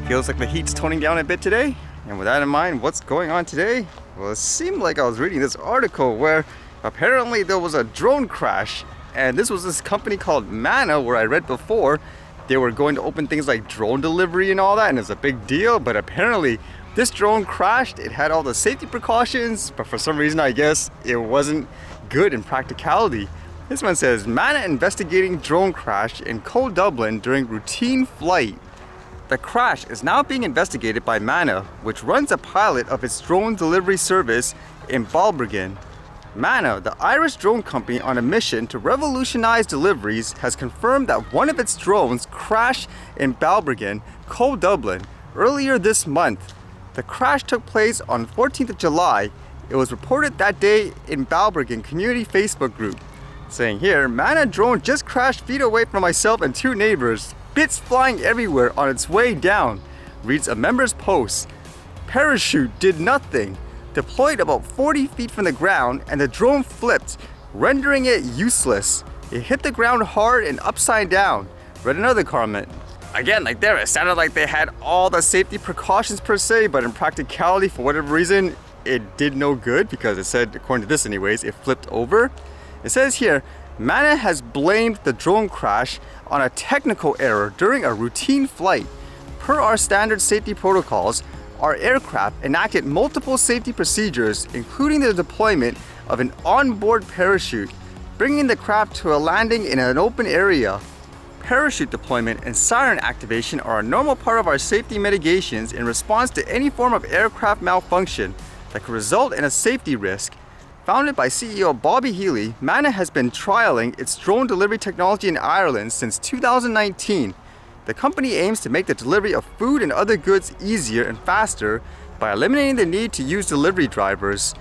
Feels like the heat's toning down a bit today. And with that in mind, what's going on today? Well, it seemed like I was reading this article where apparently there was a drone crash. And this was this company called Manna, where I read before they were going to open things like drone delivery and all that, and it's a big deal. But apparently this drone crashed. It had all the safety precautions, but for some reason I guess it wasn't good in practicality. This one says, Manna investigating drone crash in Cold Dublin during routine flight. The crash is now being investigated by Manna, which runs a pilot of its drone delivery service in Balbriggan. Manna, the Irish drone company on a mission to revolutionize deliveries, has confirmed that one of its drones crashed in Balbriggan, Cold Dublin, earlier this month. The crash took place on 14th of July. It was reported that day in Balbriggan community Facebook group. Saying here, Manna drone just crashed feet away from myself and two neighbors. Bits flying everywhere on its way down, reads a member's post. Parachute did nothing. Deployed about 40 feet from the ground and the drone flipped, rendering it useless. It hit the ground hard and upside down, read another comment. Again, like there, it sounded like they had all the safety precautions per se, but in practicality, for whatever reason, it did no good because it said, according to this anyways, it flipped over. It says here, Manna has blamed the drone crash on a technical error during a routine flight. Per our standard safety protocols, our aircraft enacted multiple safety procedures, including the deployment of an onboard parachute, bringing the craft to a landing in an open area. Parachute deployment and siren activation are a normal part of our safety mitigations in response to any form of aircraft malfunction that could result in a safety risk. Founded by CEO Bobby Healy, Manna has been trialing its drone delivery technology in Ireland since 2019. The company aims to make the delivery of food and other goods easier and faster by eliminating the need to use delivery drivers.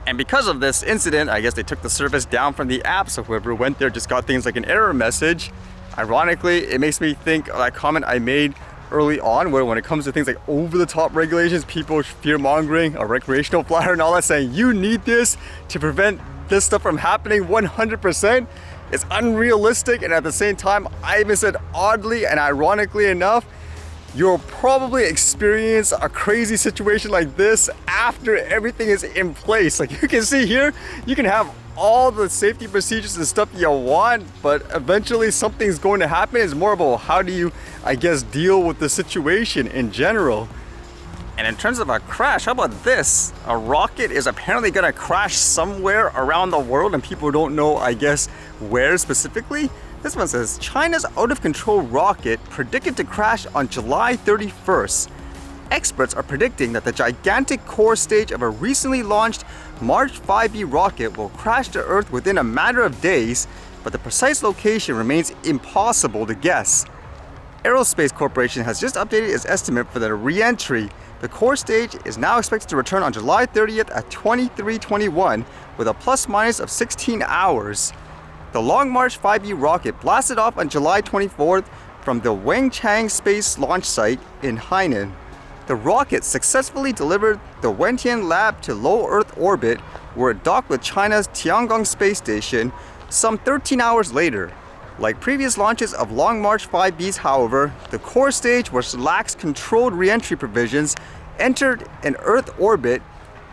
And because of this incident, I guess they took the service down from the app, so whoever went there just got things like an error message. Ironically, it makes me think of that comment I made early on, where when it comes to things like over-the-top regulations, people fear-mongering a recreational flyer and all that, saying you need this to prevent this stuff from happening 100%. It's unrealistic, and at the same time, I even said oddly and ironically enough, you'll probably experience a crazy situation like this after everything is in place. Like you can see here, you can have all the safety procedures and stuff you want, but eventually something's going to happen. It's more about how do you, I guess, deal with the situation in general. And in terms of a crash, how about this? A rocket is apparently gonna crash somewhere around the world and people don't know, I guess, where specifically. This one says, China's out-of-control rocket predicted to crash on July 31st. Experts are predicting that the gigantic core stage of a recently launched March 5B rocket will crash to Earth within a matter of days, but the precise location remains impossible to guess. Aerospace Corporation has just updated its estimate for the re-entry. The core stage is now expected to return on July 30th at 23:21 with a plus-minus of 16 hours. The Long March 5B rocket blasted off on July 24th from the Wenchang Space Launch Site in Hainan. The rocket successfully delivered the Wentian lab to low Earth orbit, where it docked with China's Tiangong space station some 13 hours later. Like previous launches of Long March 5Bs, however, the core stage, which lacks controlled re-entry provisions, entered an Earth orbit,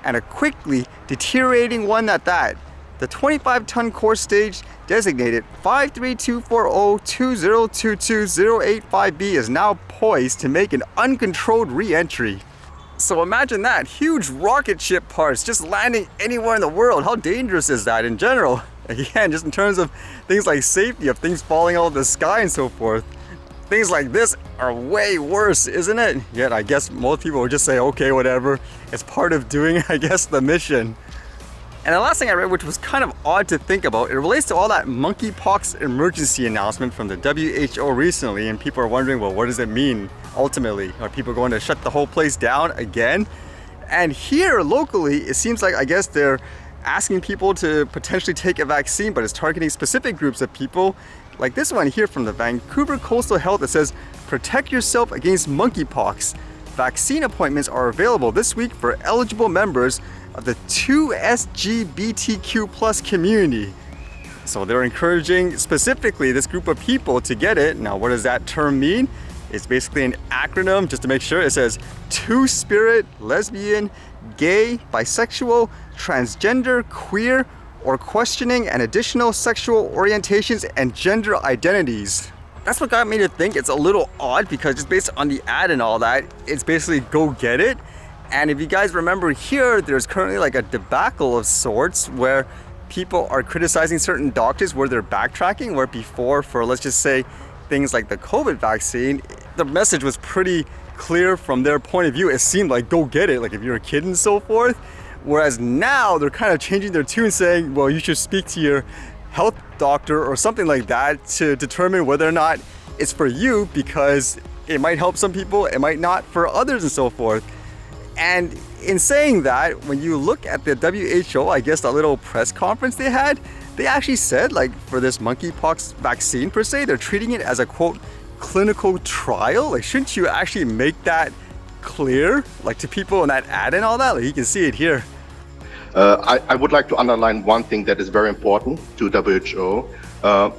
and a quickly deteriorating one at that. The 25-ton core stage, designated 532402022-085B, is now poised to make an uncontrolled re-entry. So imagine that, huge rocket ship parts just landing anywhere in the world. How dangerous is that in general? Again, just in terms of things like safety, of things falling out of the sky and so forth. Things like this are way worse, isn't it? Yet I guess most people would just say, okay, whatever. It's part of doing, I guess, the mission. And the last thing I read, which was kind of odd to think about, it relates to all that monkeypox emergency announcement from the WHO recently, and people are wondering, well, what does it mean ultimately? Are people going to shut the whole place down again? And here locally, it seems like, I guess they're asking people to potentially take a vaccine, but it's targeting specific groups of people. Like this one here from the Vancouver Coastal Health that says, protect yourself against monkeypox. Vaccine appointments are available this week for eligible members of the 2SLGBTQIA community. So they're encouraging specifically this group of people to get it. Now, what does that term mean? It's basically an acronym, just to make sure. It says two-spirit, lesbian, gay, bisexual, transgender, queer, or questioning and additional sexual orientations and gender identities. That's what got me to think it's a little odd, because just based on the ad and all that, it's basically go get it. And if you guys remember here, there's currently like a debacle of sorts where people are criticizing certain doctors where they're backtracking, where before, for let's just say things like the COVID vaccine, the message was pretty clear from their point of view. It seemed like go get it, like if you're a kid and so forth. Whereas now they're kind of changing their tune, saying, well, you should speak to your health doctor or something like that to determine whether or not it's for you, because it might help some people, it might not for others and so forth. And in saying that, when you look at the WHO, I guess the little press conference they had, they actually said, like, for this monkeypox vaccine per se, they're treating it as a quote clinical trial. Like, shouldn't you actually make that clear, like, to people in that ad and all that? Like, you can see it here. I would like to underline one thing that is very important to WHO.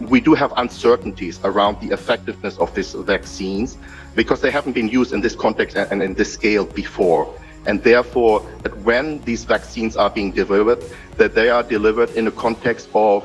We do have uncertainties around the effectiveness of these vaccines because they haven't been used in this context and in this scale before. And therefore, that when these vaccines are being delivered, that they are delivered in a context of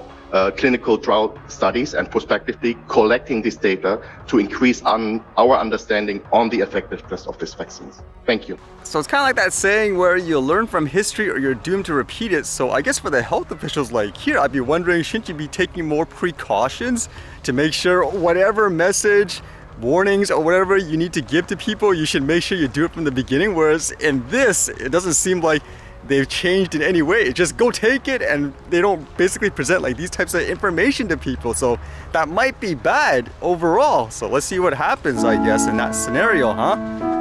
clinical trial studies and prospectively collecting this data to increase our understanding on the effectiveness of these vaccines. Thank you. So it's kind of like that saying where you learn from history or you're doomed to repeat it. So I guess for the health officials like here, I'd be wondering, shouldn't you be taking more precautions to make sure whatever message, warnings, or whatever you need to give to people, you should make sure you do it from the beginning? Whereas in this, it doesn't seem like they've changed in any way. Just go take it, and they don't basically present like these types of information to people. So that might be bad overall. So let's see what happens, I guess, in that scenario, huh?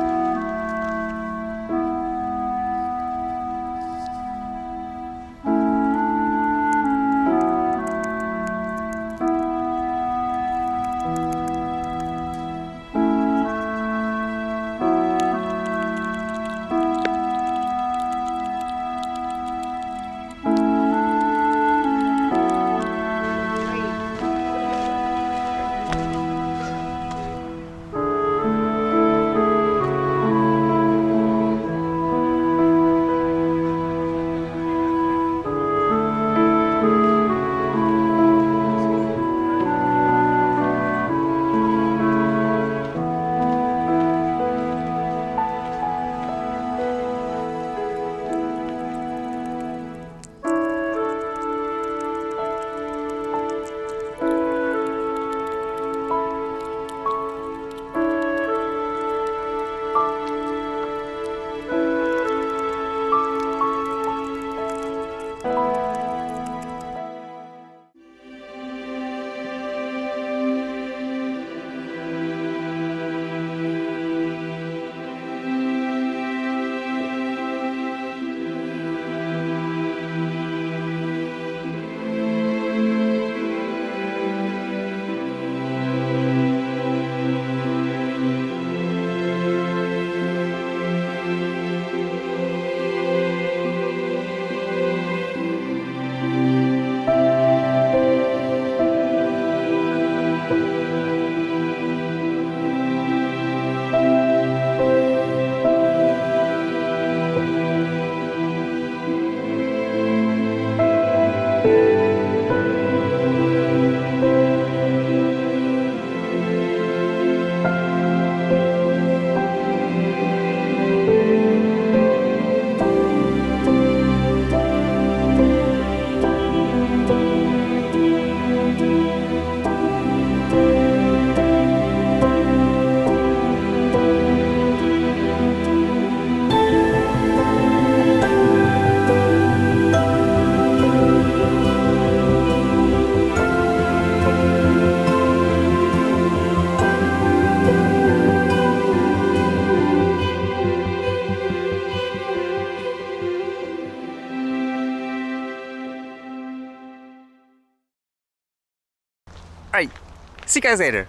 Alright, see you guys later.